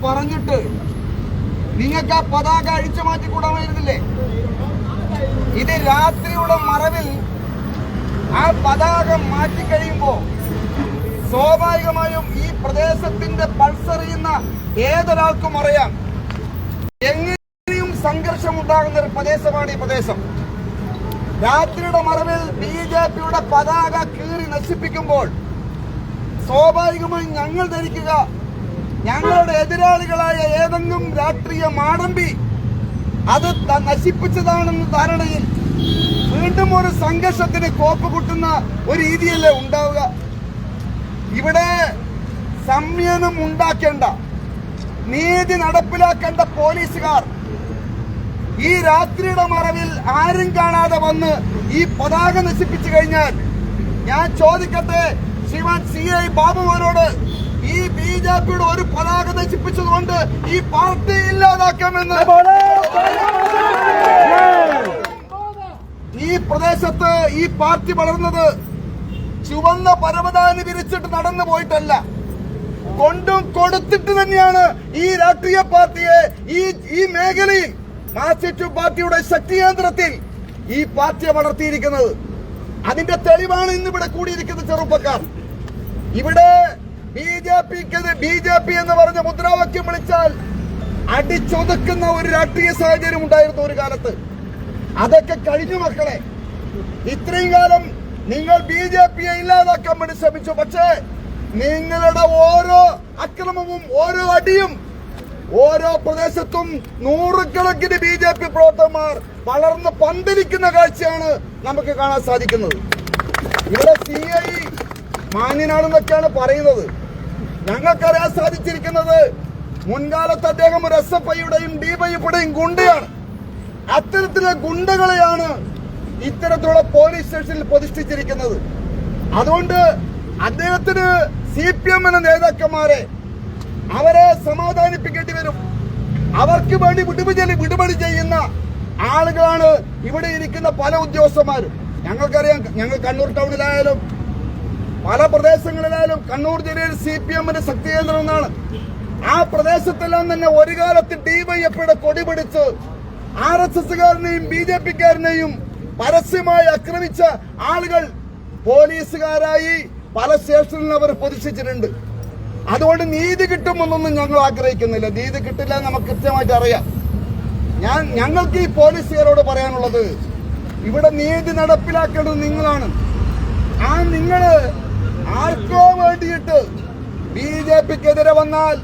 പറഞ്ഞിട്ട് നിങ്ങൾക്ക് ആ പതാക അഴിച്ചു മാറ്റിക്കൂടാമായിരുന്നില്ലേ? ഇത് രാത്രിയുടെ മറവിൽ ആ പതാക മാറ്റിക്കഴിയുമ്പോ സ്വാഭാവികമായും ഈ പ്രദേശത്തിന്റെ പൾസറിയുന്ന ഏതൊരാൾക്കും അറിയാം എങ്ങനെയും സംഘർഷം ഉണ്ടാകുന്ന ഒരു പ്രദേശമാണ് ഈ പ്രദേശം. രാത്രിയുടെ മറവിൽ ബിജെപിയുടെ പതാക കീറി നശിപ്പിക്കുമ്പോൾ സ്വാഭാവികമായും ഞങ്ങൾ ധരിക്കുക ഞങ്ങളുടെ എതിരാളികളായ ഏതെങ്കിലും രാഷ്ട്രീയ മാടമ്പി അത് നശിപ്പിച്ചതാണെന്ന ധാരണയിൽ വീണ്ടും ഒരു സംഘർഷത്തിന് കോപ്പ് കൂട്ടുന്ന ഒരു രീതിയല്ലേ ഉണ്ടാവുക. ഇവിടെ സംയമനം ഉണ്ടാക്കേണ്ട, നീതി നടപ്പിലാക്കേണ്ട പോലീസുകാർ ഈ രാത്രിയുടെ മറവിൽ ആരും കാണാതെ വന്ന് ഈ പതാക നശിപ്പിച്ചു കഴിഞ്ഞാൽ ഞാൻ ചോദിക്കട്ടെ ശ്രീമാൻ CI ബാബുവിനോട്, ഈ ബിജെപിയുടെ ഒരു പതാക നശിപ്പിച്ചതുകൊണ്ട് ഈ പാർട്ടി ഇല്ലാതാക്കാമെന്ന് ഈ പ്രദേശത്ത് ഈ പാർട്ടി വളർന്നത് ചുവന്ന പരവതാനി വിരിച്ചിട്ട് നടന്നു പോയിട്ടല്ല, കൊണ്ടും കൊടുത്തിട്ട് തന്നെയാണ് ഈ രാഷ്ട്രീയ പാർട്ടിയെ ഈ മേഖലയിൽ മാർക്സിസ്റ്റ് പാർട്ടിയുടെ ശക്തി കേന്ദ്രത്തിൽ ഈ പാർട്ടിയെ വളർത്തിയിരിക്കുന്നത്. അതിന്റെ തെളിവാണ് ഇന്നിവിടെ കൂടിയിരിക്കുന്ന ചെറുപ്പക്കാർ. ഇവിടെ ബിജെപി എന്ന് പറഞ്ഞ മുദ്രാവാക്യം വിളിച്ചാൽ അടിച്ചൊതുക്കുന്ന ഒരു രാഷ്ട്രീയ സാഹചര്യം ഉണ്ടായിരുന്നു ഒരു കാലത്ത്. അതൊക്കെ കഴിഞ്ഞു മക്കളെ. ഇത്രയും കാലം നിങ്ങൾ ബിജെപിയെ ഇല്ലാതാക്കാൻ വേണ്ടി ശ്രമിച്ചു. പക്ഷേ നിങ്ങളുടെ ഓരോ അക്രമവും ഓരോ അടിയും ഓരോ പ്രദേശത്തും നൂറുകണക്കിന് ബിജെപി പ്രവർത്തകന്മാർ വളർന്ന് പന്തലിക്കുന്ന കാഴ്ചയാണ് നമുക്ക് കാണാൻ സാധിക്കുന്നത്. ഇവിടെ CI മാന്യനാണെന്നൊക്കെയാണ് പറയുന്നത്. ഞങ്ങൾക്കറിയാൻ സാധിച്ചിരിക്കുന്നത് മുൻകാലത്ത് അദ്ദേഹം ഒരു SFIയുടെയും DYFയുടെയും ഗുണ്ടയാണ്. അത്തരത്തിലുള്ള ഗുണ്ടകളെയാണ് ഇത്തരത്തിലുള്ള പോലീസ് സ്റ്റേഷനിൽ പ്രതിഷ്ഠിച്ചിരിക്കുന്നത്. അതുകൊണ്ട് അദ്ദേഹത്തിന് CPM എന്ന നേതാക്കന്മാരെ അവരെ സമാധാനിപ്പിക്കേണ്ടി വരും. അവർക്ക് വേണ്ടി വിടുപടി ചെയ്യുന്ന ആളുകളാണ് ഇവിടെ ഇരിക്കുന്ന പല ഉദ്യോഗസ്ഥന്മാരും. ഞങ്ങൾക്കറിയാം, ഞങ്ങൾ കണ്ണൂർ ടൗണിലായാലും പല പ്രദേശങ്ങളിലായാലും കണ്ണൂർ ജില്ലയിൽ CPMന്റെ ശക്തി കേന്ദ്രം എന്നാണ്. ആ പ്രദേശത്തെല്ലാം തന്നെ ഒരു കാലത്ത് DYFയുടെ കൊടി പിടിച്ച് RSSകാരനെയും BJPക്കാരനെയും പരസ്യമായി ആക്രമിച്ച ആളുകൾ പോലീസുകാരായി പല സ്റ്റേഷനിൽ അവർ പ്രതിഷ്ഠിച്ചിട്ടുണ്ട്. അതുകൊണ്ട് നീതി കിട്ടുമെന്നൊന്നും ഞങ്ങൾ ആഗ്രഹിക്കുന്നില്ല. നീതി കിട്ടില്ല നമുക്ക് കൃത്യമായിട്ട് അറിയാം. ഞങ്ങൾക്ക് ഈ പോലീസുകാരോട് പറയാനുള്ളത്, ഇവിടെ നീതി നടപ്പിലാക്കേണ്ടത് നിങ്ങളാണ്. ആ നിങ്ങള് ആർക്കോ വേണ്ടിയിട്ട് BJPക്കെതിരെ വന്നാൽ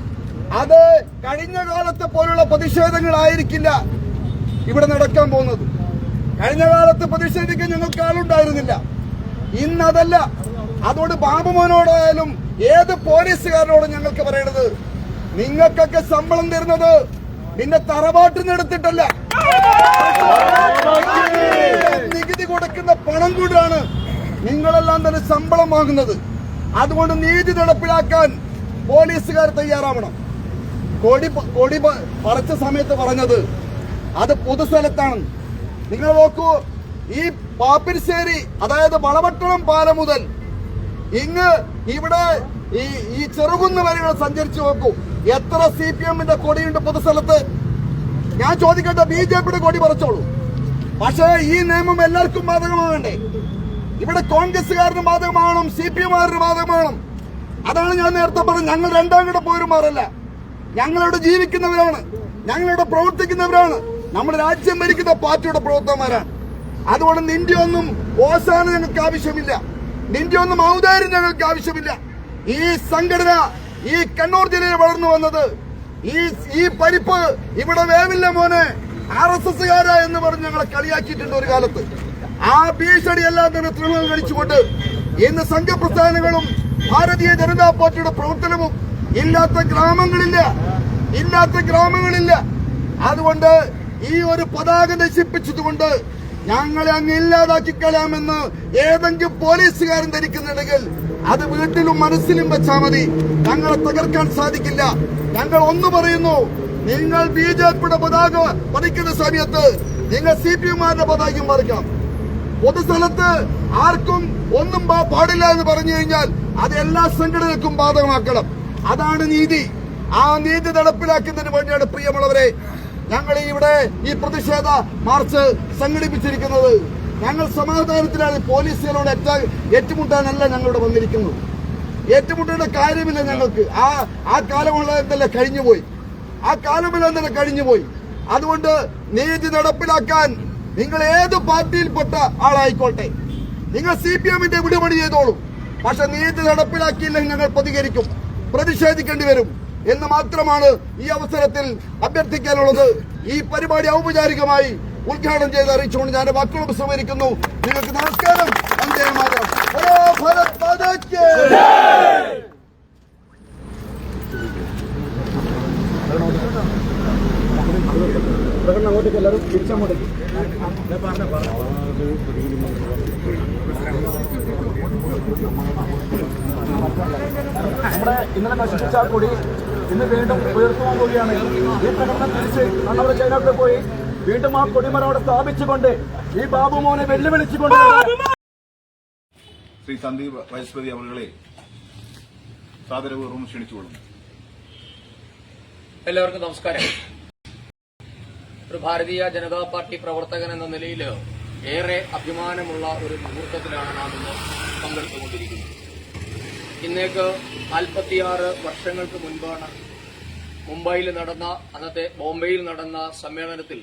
അത് കഴിഞ്ഞ കാലത്തെ പോലുള്ള പ്രതിഷേധങ്ങളായിരിക്കില്ല ഇവിടെ നടക്കാൻ പോകുന്നത്. കഴിഞ്ഞ കാലത്ത് പ്രതിഷേധിക്കാൻ ഞങ്ങൾക്ക് ആളുണ്ടായിരുന്നില്ല, ഇന്നതല്ല. അതുകൊണ്ട് ബാബുമോനോടായാലും ഏത് പോലീസുകാരനോടും ഞങ്ങൾക്ക് പറയണത്, നിങ്ങൾക്കൊക്കെ ശമ്പളം തരുന്നത് പിന്നെ തറവാട്ടിനെടുത്തിട്ടല്ല, നികുതി കൊടുക്കുന്ന പണം കൊണ്ടാണ് നിങ്ങളെല്ലാം തന്നെ ശമ്പളം വാങ്ങുന്നത്. അതുകൊണ്ട് നീതി നടപ്പിലാക്കാൻ പോലീസുകാർ തയ്യാറാവണം. കൊടി പറിച്ച സമയത്ത് പറഞ്ഞത് അത് പൊതുസ്ഥലത്താണ്. നിങ്ങൾ നോക്കൂ, ഈ പാപ്പിരിശ്ശേരി അതായത് വളപട്ടണം പാലം മുതൽ ഇവിടെ ഈ ചെറുകുന്ന് വരെ സഞ്ചരിച്ചു നോക്കൂ, എത്ര CPMന്റെ കൊടിയുണ്ട് പൊതുസ്ഥലത്ത്. ഞാൻ ചോദിക്കട്ടെ, BJPയുടെ കൊടി പറിച്ചോളൂ. പക്ഷേ ഈ നിയമം എല്ലാവർക്കും ബാധകമാകണ്ടേ? ഇവിടെ കോൺഗ്രസുകാരന് ബാധകമാകണം, CPMകാരന് ബാധകമാകണം. അതാണ് ഞാൻ നേരത്തെ പറഞ്ഞത്. ഞങ്ങൾ രണ്ടാം കിട പൗരന്മാരല്ല, ഞങ്ങളിവിടെ ജീവിക്കുന്നവരാണ്, ഞങ്ങളിവിടെ പ്രവർത്തിക്കുന്നവരാണ്, നമ്മുടെ രാജ്യം ഭരിക്കുന്ന പാർട്ടിയുടെ പ്രവർത്തകന്മാരാണ്. അതുകൊണ്ട് നിന്റെ ഒന്നും ഓശാന ഞങ്ങൾക്ക് ആവശ്യമില്ല, നിന്റെ ഒന്നും ഔദാര്യം ഞങ്ങൾക്ക് ആവശ്യമില്ല. ഈ സംഘടന ഈ കണ്ണൂർ ജില്ലയിൽ വളർന്നു വന്നത്, ഈ പരിപ്പ് ഇവിടെ വേവില്ല മോനെ RSSകാരാ എന്ന് പറഞ്ഞ് ഞങ്ങളെ കളിയാക്കിയിട്ടുണ്ട് ഒരു കാലത്ത്. ആ ഭീഷണിയെല്ലാം തന്നെ തൃണമൂൽ കഴിച്ചുകൊണ്ട് ഇന്ന് സംഘപ്രസ്ഥാനങ്ങളും ഭാരതീയ ജനതാ പാർട്ടിയുടെ പ്രവർത്തനവും ഇല്ലാത്ത ഗ്രാമങ്ങളില്ല. അതുകൊണ്ട് ഈ ഒരു പതാക നശിപ്പിച്ചതുകൊണ്ട് ഞങ്ങളെ അങ്ങ് ഇല്ലാതാക്കി കളയാമെന്ന് ഏതെങ്കിലും പോലീസുകാരൻ ധരിക്കുന്നുണ്ടെങ്കിൽ അത് വീട്ടിലും മനസ്സിലും വെച്ചാൽ മതി. ഞങ്ങളെ തകർക്കാൻ സാധിക്കില്ല. ഞങ്ങൾ ഒന്ന് പറയുന്നു, നിങ്ങൾ BJPയുടെ പതാക പതിക്കുന്ന സമയത്ത് നിങ്ങൾ CPMമാരുടെ പതാകയും പറിക്കണം. പൊതുസ്ഥലത്ത് ആർക്കും ഒന്നും പാടില്ല എന്ന് പറഞ്ഞു കഴിഞ്ഞാൽ അത് എല്ലാ സംഘടനകൾക്കും ബാധകമാക്കണം. അതാണ് നീതി. ആ നീതി നടപ്പിലാക്കുന്നതിന് വേണ്ടിയാണ് പ്രിയമുള്ളവരെ ഞങ്ങൾ ഇവിടെ ഈ പ്രതിഷേധ മാർച്ച് സംഘടിപ്പിച്ചിരിക്കുന്നത്. ഞങ്ങൾ സമാധാനത്തിലാണ്. പോലീസുകളോട് ഏറ്റുമുട്ടാനല്ല ഞങ്ങളിവിടെ വന്നിരിക്കുന്നത്. ഏറ്റുമുട്ടേണ്ട കാര്യമില്ല ഞങ്ങൾക്ക്. ആ കാലമുള്ളതെന്നല്ല കഴിഞ്ഞുപോയി. ആ കാലമുള്ളതെന്നല്ല കഴിഞ്ഞുപോയി. അതുകൊണ്ട് നീതി നടപ്പിലാക്കാൻ നിങ്ങൾ ഏത് പാർട്ടിയിൽപ്പെട്ട ആളായിക്കോട്ടെ, നിങ്ങൾ CPM-ന്റെ വിടുപണി ചെയ്തോളൂ. പക്ഷെ നീതി നടപ്പിലാക്കിയില്ലെങ്കിൽ ഞങ്ങൾ പ്രതികരിക്കും, പ്രതിഷേധിക്കേണ്ടി വരും എന്ന് മാത്രമാണ് ഈ അവസരത്തിൽ അഭ്യർത്ഥിക്കാനുള്ളത്. ഈ പരിപാടി ഔപചാരികമായി ഉദ്ഘാടനം ചെയ്ത് അറിയിച്ചുകൊണ്ട് ഞാൻ വാക്കുകൾ ഉപസംഹരിക്കുന്നു. നിങ്ങൾക്ക് നമസ്കാരം. വന്ദേ മാതരം. ഓരോ ഭാരത് മാതാക്ക് അങ്ങോട്ടേക്ക് എല്ലാവരും തിരിച്ചങ്ങോട്ടേക്ക്. നമ്മുടെ ഇന്നലെ നശിപ്പിച്ച കൊടി ഇന്ന് വീണ്ടും ഉയർത്തുവാൻ പോവുകയാണ്. ഈ പ്രകടനം തിരിച്ച് നമ്മുടെ ചൈനയിൽ പോയി വീണ്ടും ആ കൊടിമരം അവിടെ സ്ഥാപിച്ചുകൊണ്ട് ഈ ബാബുമോനെ വെല്ലുവിളിച്ചുകൊണ്ട് ശ്രീ സന്ദീപ് വൈസ്പതി അവരുടെ സാദരപൂർവ്വം ക്ഷണിച്ചുകൊള്ളുന്നു. എല്ലാവർക്കും നമസ്കാരം. ഒരു ഭാരതീയ ജനതാ പാർട്ടി പ്രവർത്തകൻ എന്ന നിലയിൽ ഏറെ അഭിമാനമുള്ള ഒരു മുഹൂർത്തത്തിലാണ് നാം ഇന്ന് പങ്കെടുത്തുകൊണ്ടിരിക്കുന്നത്. ഇന്നേക്ക് 46 വർഷങ്ങൾക്ക് മുൻപാണ് ബോംബെയിൽ നടന്ന സമ്മേളനത്തിൽ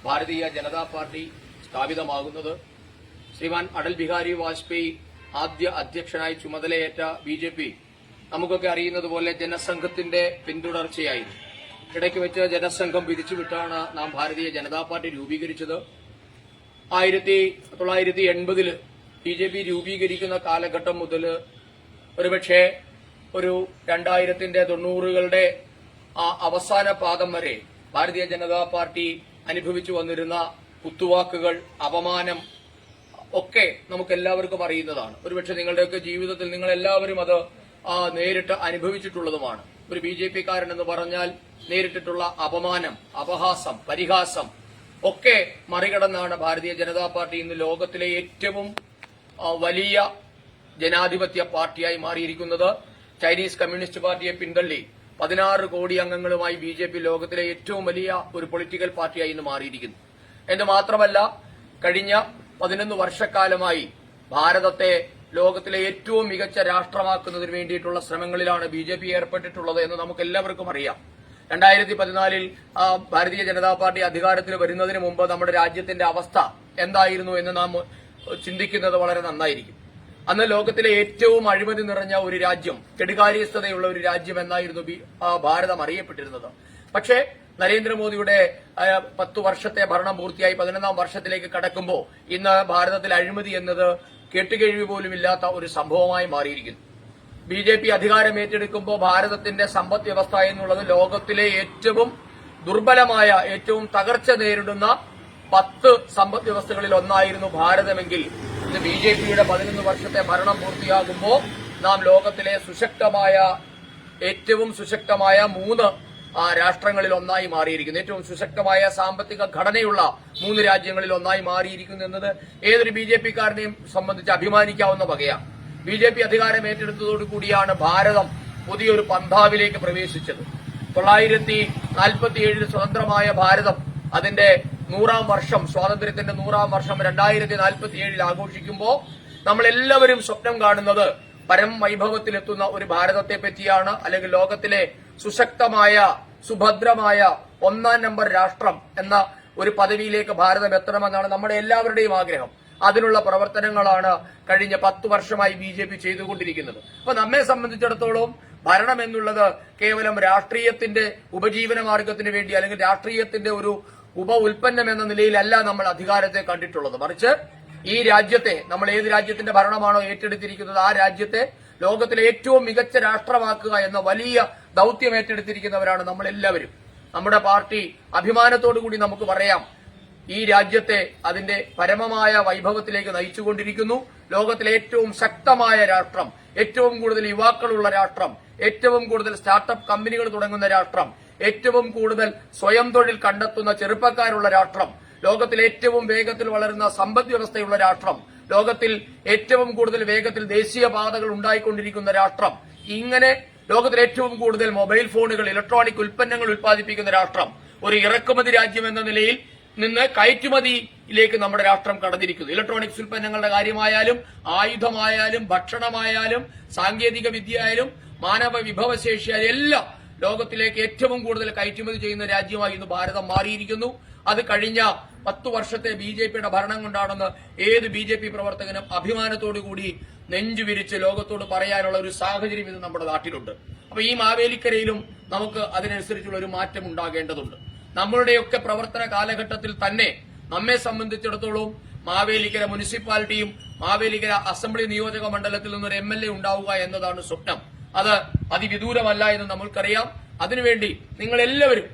ഭാരതീയ ജനതാ പാർട്ടി സ്ഥാപിതമാകുന്നത്. ശ്രീമാൻ അടൽ ബിഹാരി വാജ്പേയി ആദ്യ അധ്യക്ഷനായി ചുമതലയേറ്റ BJP നമുക്കൊക്കെ അറിയുന്നതുപോലെ ജനസംഘത്തിന്റെ പിന്തുടർച്ചയായിരുന്നു. ഇടയ്ക്ക് വെച്ച് ജനസംഘം പിരിച്ചുവിട്ടാണ് നാം ഭാരതീയ ജനതാ പാർട്ടി രൂപീകരിച്ചത്. 1980 BJP രൂപീകരിക്കുന്ന കാലഘട്ടം മുതൽ ഒരുപക്ഷെ ഒരു 2090കളുടെ അവസാന പാദം വരെ ഭാരതീയ ജനതാ പാർട്ടി അനുഭവിച്ചു വന്നിരുന്ന കുത്തുവാക്കുകൾ, അപമാനം ഒക്കെ നമുക്കെല്ലാവർക്കും അറിയുന്നതാണ്. ഒരുപക്ഷെ നിങ്ങളുടെയൊക്കെ ജീവിതത്തിൽ നിങ്ങളെല്ലാവരും അത് നേരിട്ട് അനുഭവിച്ചിട്ടുള്ളതുമാണ്. ഒരു BJP-കാരൻ എന്ന് പറഞ്ഞാൽ നേരിട്ടിട്ടുള്ള അപമാനം, അപഹാസം, പരിഹാസം ഒക്കെ മറികടന്നാണ് ഭാരതീയ ജനതാ പാർട്ടി ഇന്ന് ലോകത്തിലെ ഏറ്റവും വലിയ ജനാധിപത്യ പാർട്ടിയായി മാറിയിരിക്കുന്നത്. ചൈനീസ് കമ്മ്യൂണിസ്റ്റ് പാർട്ടിയെ പിന്തള്ളി 16 കോടി അംഗങ്ങളുമായി BJP ലോകത്തിലെ ഏറ്റവും വലിയ ഒരു പൊളിറ്റിക്കൽ പാർട്ടിയായി ഇന്ന് മാറിയിരിക്കുന്നു. എന്ന് മാത്രമല്ല, കഴിഞ്ഞ 11 വർഷക്കാലമായി ഭാരതത്തെ ലോകത്തിലെ ഏറ്റവും മികച്ച രാഷ്ട്രമാക്കുന്നതിന് വേണ്ടിയിട്ടുള്ള ശ്രമങ്ങളിലാണ് BJP ഏർപ്പെട്ടിട്ടുള്ളത് എന്ന് നമുക്ക് എല്ലാവർക്കും അറിയാം. 2014 ഭാരതീയ ജനതാ പാർട്ടി അധികാരത്തിൽ വരുന്നതിന് മുമ്പ് നമ്മുടെ രാജ്യത്തിന്റെ അവസ്ഥ എന്തായിരുന്നു എന്ന് നാം ചിന്തിക്കുന്നത് വളരെ നന്നായിരിക്കും. അന്ന് ലോകത്തിലെ ഏറ്റവും അഴിമതി നിറഞ്ഞ ഒരു രാജ്യം, കെടുകാര്യസ്ഥതയുള്ള ഒരു രാജ്യം എന്നായിരുന്നു ഭാരതം അറിയപ്പെട്ടിരുന്നത്. പക്ഷേ നരേന്ദ്രമോദിയുടെ 10 വർഷത്തെ ഭരണം പൂർത്തിയായി 11ാം വർഷത്തിലേക്ക് കടക്കുമ്പോൾ ഇന്ന് ഭാരതത്തിൽ അഴിമതി എന്നത് കേട്ടുകേഴ്വി പോലുമില്ലാത്ത ഒരു സംഭവമായി മാറിയിരിക്കുന്നു. BJP അധികാരം ഏറ്റെടുക്കുമ്പോൾ ഭാരതത്തിന്റെ സമ്പദ് വ്യവസ്ഥ എന്നുള്ളത് ലോകത്തിലെ ഏറ്റവും ദുർബലമായ, ഏറ്റവും തകർച്ച നേരിടുന്ന 10 സമ്പദ് വ്യവസ്ഥകളിൽ ഒന്നായിരുന്നു ഭാരതമെങ്കിൽ ഇന്ന് BJPയുടെ 11 വർഷത്തെ ഭരണം പൂർത്തിയാകുമ്പോൾ നാം ലോകത്തിലെ ഏറ്റവും സുശക്തമായ 3 രാഷ്ട്രങ്ങളിൽ ഒന്നായി മാറിയിരിക്കുന്നു. ഏറ്റവും സുശക്തമായ സാമ്പത്തിക ഘടനയുള്ള 3 രാജ്യങ്ങളിൽ ഒന്നായി മാറിയിരിക്കുന്നു എന്നത് ഏതൊരു BJP-കാരനെയും സംബന്ധിച്ച് അഭിമാനിക്കാവുന്ന വകയാണ്. BJP അധികാരം ഏറ്റെടുത്തതോടുകൂടിയാണ് ഭാരതം പുതിയൊരു പന്ഥാവിലേക്ക് പ്രവേശിച്ചത്. 947 സ്വതന്ത്രമായ ഭാരതം അതിന്റെ 100ാം വർഷം, സ്വാതന്ത്ര്യത്തിന്റെ 100ാം വർഷം 2047 ആഘോഷിക്കുമ്പോൾ നമ്മളെല്ലാവരും സ്വപ്നം കാണുന്നത് പരം വൈഭവത്തിലെത്തുന്ന ഒരു ഭാരതത്തെ പറ്റിയാണ്. അല്ലെങ്കിൽ ലോകത്തിലെ സുശക്തമായ, സുഭദ്രമായ 1ാം നമ്പർ രാഷ്ട്രം എന്ന ഒരു പദവിയിലേക്ക് ഭാരതം എത്തണമെന്നാണ് നമ്മുടെ എല്ലാവരുടെയും ആഗ്രഹം. അതിനുള്ള പ്രവർത്തനങ്ങളാണ് കഴിഞ്ഞ 10 വർഷമായി BJP ചെയ്തുകൊണ്ടിരിക്കുന്നത്. അപ്പൊ നമ്മെ സംബന്ധിച്ചിടത്തോളം ഭരണം എന്നുള്ളത് കേവലം രാഷ്ട്രീയത്തിന്റെ ഉപജീവന മാർഗത്തിന് വേണ്ടി അല്ലെങ്കിൽ രാഷ്ട്രീയത്തിന്റെ ഒരു ഉൽപ്പന്നം എന്ന നിലയിലല്ല നമ്മൾ അധികാരത്തെ കണ്ടിട്ടുള്ളത്. മറിച്ച് ഈ രാജ്യത്തെ, നമ്മൾ ഏത് രാജ്യത്തിന്റെ ഭരണമാണോ ഏറ്റെടുത്തിരിക്കുന്നത് ആ രാജ്യത്തെ ലോകത്തിലെ ഏറ്റവും മികച്ച രാഷ്ട്രമാക്കുക എന്ന വലിയ ദൌത്യം ഏറ്റെടുത്തിരിക്കുന്നവരാണ് നമ്മളെല്ലാവരും. നമ്മുടെ പാർട്ടി അഭിമാനത്തോടുകൂടി നമുക്ക് പറയാം, ഈ രാജ്യത്തെ അതിന്റെ പരമമായ വൈഭവത്തിലേക്ക് നയിച്ചുകൊണ്ടിരിക്കുന്നു. ലോകത്തിലെ ഏറ്റവും ശക്തമായ രാഷ്ട്രം, ഏറ്റവും കൂടുതൽ യുവാക്കളുള്ള രാഷ്ട്രം, ഏറ്റവും കൂടുതൽ സ്റ്റാർട്ടപ്പ് കമ്പനികൾ തുടങ്ങുന്ന രാഷ്ട്രം, ഏറ്റവും കൂടുതൽ സ്വയം തൊഴിൽ കണ്ടെത്തുന്ന ചെറുപ്പക്കാരുള്ള രാഷ്ട്രം, ലോകത്തിൽ ഏറ്റവും വേഗത്തിൽ വളരുന്ന സമ്പദ് വ്യവസ്ഥയുള്ള രാഷ്ട്രം, ലോകത്തിൽ ഏറ്റവും കൂടുതൽ വേഗത്തിൽ ദേശീയപാതകൾ ഉണ്ടായിക്കൊണ്ടിരിക്കുന്ന രാഷ്ട്രം, ഇങ്ങനെ ലോകത്തിലെ ഏറ്റവും കൂടുതൽ മൊബൈൽ ഫോണുകൾ, ഇലക്ട്രോണിക് ഉൽപ്പന്നങ്ങൾ ഉൽപ്പാദിപ്പിക്കുന്ന രാഷ്ട്രം, ഒരു ഇറക്കുമതി രാജ്യം എന്ന നിലയിൽ നിന്ന് കയറ്റുമതിയിലേക്ക് നമ്മുടെ രാഷ്ട്രം കടന്നിരിക്കുന്നു. ഇലക്ട്രോണിക്സ് ഉൽപ്പന്നങ്ങളുടെ കാര്യമായാലും, ആയുധമായാലും, ഭക്ഷണമായാലും, സാങ്കേതിക വിദ്യയായാലും, മാനവ വിഭവശേഷിയായാലും എല്ലാം ലോകത്തിലേക്ക് ഏറ്റവും കൂടുതൽ കയറ്റുമതി ചെയ്യുന്ന രാജ്യമായി ഇന്ന് ഭാരതം മാറിയിരിക്കുന്നു. അത് കഴിഞ്ഞ 10 വർഷത്തെ BJPയുടെ ഭരണം കൊണ്ടാണെന്ന് ഏത് BJP പ്രവർത്തകനും അഭിമാനത്തോടുകൂടി നെഞ്ചുവിരിച്ച് ലോകത്തോട് പറയാനുള്ള ഒരു സാഹചര്യം ഇന്ന് നമ്മുടെ നാട്ടിലുണ്ട്. അപ്പൊ ഈ മാവേലിക്കരയിലും നമുക്ക് അതിനനുസരിച്ചുള്ള ഒരു മാറ്റം ഉണ്ടാകേണ്ടതുണ്ട്. നമ്മളുടെയൊക്കെ പ്രവർത്തന കാലഘട്ടത്തിൽ തന്നെ നമ്മെ സംബന്ധിച്ചിടത്തോളം മാവേലിക്കര മുനിസിപ്പാലിറ്റിയും മാവേലിക്കര അസംബ്ലി നിയോജക മണ്ഡലത്തിൽ നിന്നൊരു MLA ഉണ്ടാവുക എന്നതാണ് സ്വപ്നം. അത് അതിവിദൂരമല്ല എന്ന് നമ്മൾക്കറിയാം. അതിനുവേണ്ടി നിങ്ങളെല്ലാവരും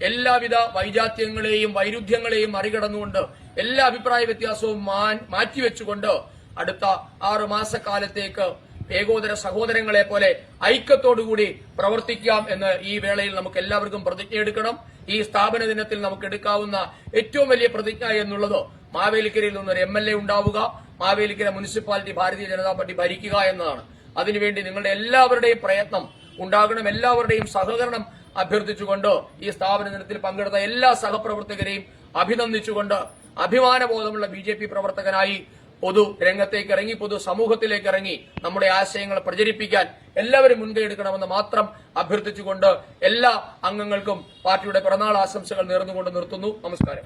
എല്ലാവിധ വൈജാത്യങ്ങളെയും വൈരുദ്ധ്യങ്ങളെയും മറികടന്നുകൊണ്ട് എല്ലാ അഭിപ്രായ വ്യത്യാസവും മാറ്റിവെച്ചുകൊണ്ട് അടുത്ത 6 മാസക്കാലത്തേക്ക് ഏകോദര സഹോദരങ്ങളെ പോലെ ഐക്യത്തോടുകൂടി പ്രവർത്തിക്കാം എന്ന് ഈ വേളയിൽ നമുക്ക് എല്ലാവർക്കും പ്രതിജ്ഞയെടുക്കണം. ഈ സ്ഥാപന ദിനത്തിൽ നമുക്ക് എടുക്കാവുന്ന ഏറ്റവും വലിയ പ്രതിജ്ഞ എന്നുള്ളത് മാവേലിക്കരയിൽ നിന്നൊരു MLA ഉണ്ടാവുക, മാവേലിക്കര മുനിസിപ്പാലിറ്റി ഭാരതീയ ജനതാ പാർട്ടി ഭരിക്കുക എന്നതാണ്. അതിനുവേണ്ടി നിങ്ങളുടെ എല്ലാവരുടെയും പ്രയത്നം ഉണ്ടാകണം. എല്ലാവരുടെയും സഹകരണം അഭ്യർത്ഥിച്ചുകൊണ്ട് ഈ സ്ഥാപന ദിനത്തിൽ പങ്കെടുത്ത എല്ലാ സഹപ്രവർത്തകരെയും അഭിനന്ദിച്ചുകൊണ്ട് അഭിമാനബോധമുള്ള BJP പ്രവർത്തകനായി പൊതു രംഗത്തേക്ക് ഇറങ്ങി, പൊതു സമൂഹത്തിലേക്ക് ഇറങ്ങി നമ്മുടെ ആശയങ്ങൾ പ്രചരിപ്പിക്കാൻ എല്ലാവരും മുൻകൈ എടുക്കണമെന്ന് മാത്രം അഭ്യർത്ഥിച്ചുകൊണ്ട് എല്ലാ അംഗങ്ങൾക്കും പാർട്ടിയുടെ പിറന്നാൾ ആശംസകൾ നേർന്നുകൊണ്ട് നിർത്തുന്നു. നമസ്കാരം.